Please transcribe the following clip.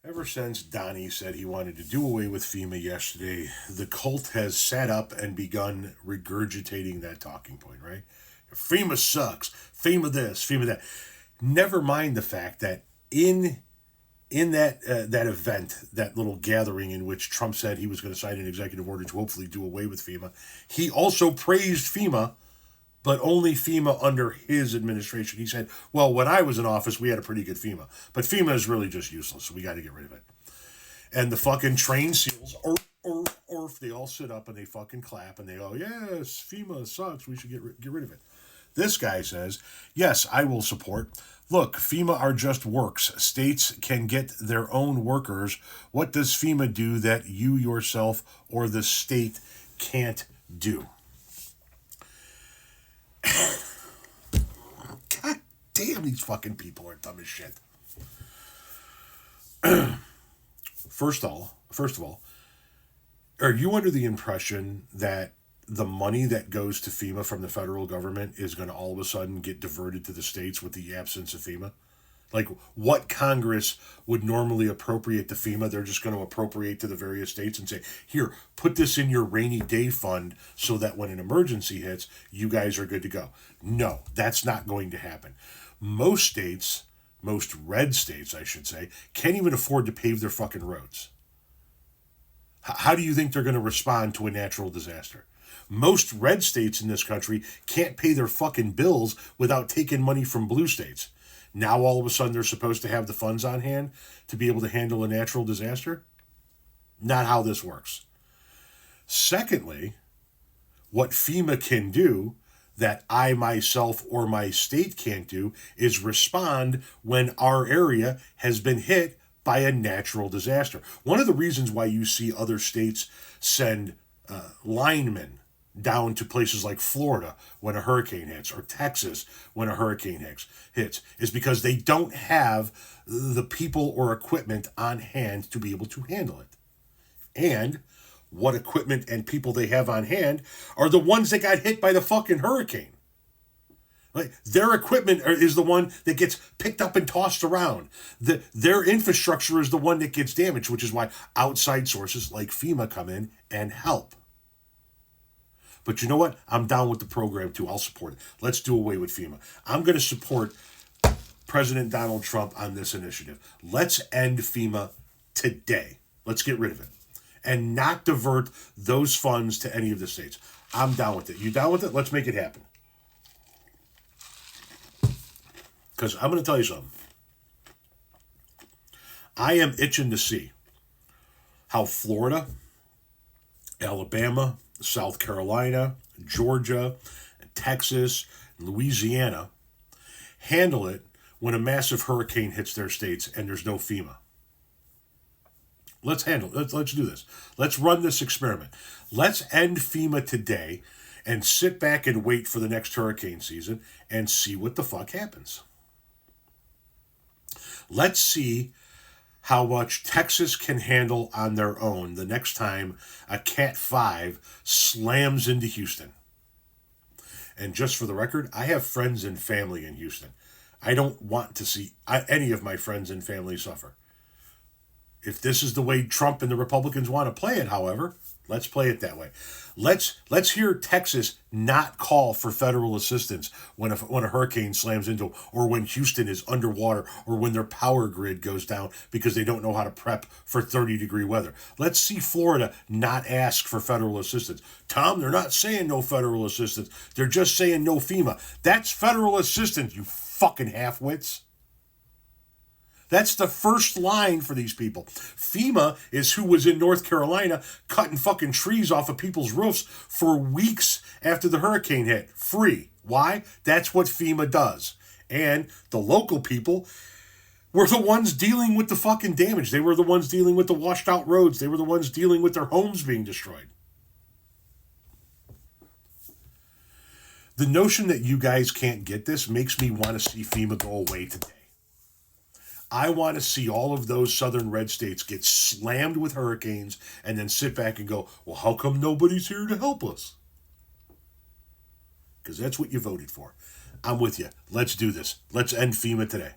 Ever since Donnie said he wanted to do away with FEMA yesterday, the cult has sat up and begun regurgitating that talking point, right? FEMA sucks. FEMA this, FEMA that. Never mind the fact that in that event, that little gathering in which Trump said he was going to sign an executive order to hopefully do away with FEMA, he also praised FEMA, but only FEMA under his administration. He said, well, when I was in office, we had a pretty good FEMA. But FEMA is really just useless, so we got to get rid of it. And the fucking trained SEALs, or they all sit up and they fucking clap and they go, yes, FEMA sucks, we should get rid of it. This guy says, yes, I will support. Look, FEMA are just works. States can get their own workers. What does FEMA do that you yourself or the state can't do? God damn, these fucking people are dumb as shit. First of all, are you under the impression that the money that goes to FEMA from the federal government is going to all of a sudden get diverted to the states with the absence of FEMA? Like, what Congress would normally appropriate to FEMA, they're just going to appropriate to the various states and say, here, put this in your rainy day fund so that when an emergency hits, you guys are good to go. No, that's not going to happen. Most states, most red states, I should say, can't even afford to pave their fucking roads. How do you think they're going to respond to a natural disaster? Most red states in this country can't pay their fucking bills without taking money from blue states. Now all of a sudden they're supposed to have the funds on hand to be able to handle a natural disaster? Not how this works. Secondly, what FEMA can do that I myself or my state can't do is respond when our area has been hit by a natural disaster. One of the reasons why you see other states send linemen down to places like Florida when a hurricane hits, or Texas when a hurricane hits, is because they don't have the people or equipment on hand to be able to handle it. And what equipment and people they have on hand are the ones that got hit by the fucking hurricane. Like, their equipment is the one that gets picked up and tossed around. Their infrastructure is the one that gets damaged, which is why outside sources like FEMA come in and help. But you know what? I'm down with the program too. I'll support it. Let's do away with FEMA. I'm going to support President Donald Trump on this initiative. Let's end FEMA today. Let's get rid of it. And not divert those funds to any of the states. I'm down with it. You down with it? Let's make it happen. Because I'm going to tell you something. I am itching to see how Florida, Alabama, South Carolina, Georgia, Texas, Louisiana handle it when a massive hurricane hits their states and there's no FEMA. Let's handle it. Let's do this. Let's run this experiment. Let's end FEMA today and sit back and wait for the next hurricane season and see what the fuck happens. Let's see how much Texas can handle on their own the next time a Cat 5 slams into Houston. And just for the record, I have friends and family in Houston. I don't want to see any of my friends and family suffer. If this is the way Trump and the Republicans want to play it, however, let's play it that way. Let's hear Texas not call for federal assistance when a hurricane slams into them, or when Houston is underwater, or when their power grid goes down because they don't know how to prep for 30-degree weather. Let's see Florida not ask for federal assistance. Tom, they're not saying no federal assistance. They're just saying no FEMA. That's federal assistance, you fucking half-wits. That's the first line for these people. FEMA is who was in North Carolina cutting fucking trees off of people's roofs for weeks after the hurricane hit. Free. Why? That's what FEMA does. And the local people were the ones dealing with the fucking damage. They were the ones dealing with the washed out roads. They were the ones dealing with their homes being destroyed. The notion that you guys can't get this makes me want to see FEMA go away today. I want to see all of those southern red states get slammed with hurricanes and then sit back and go, well, how come nobody's here to help us? Because that's what you voted for. I'm with you. Let's do this. Let's end FEMA today.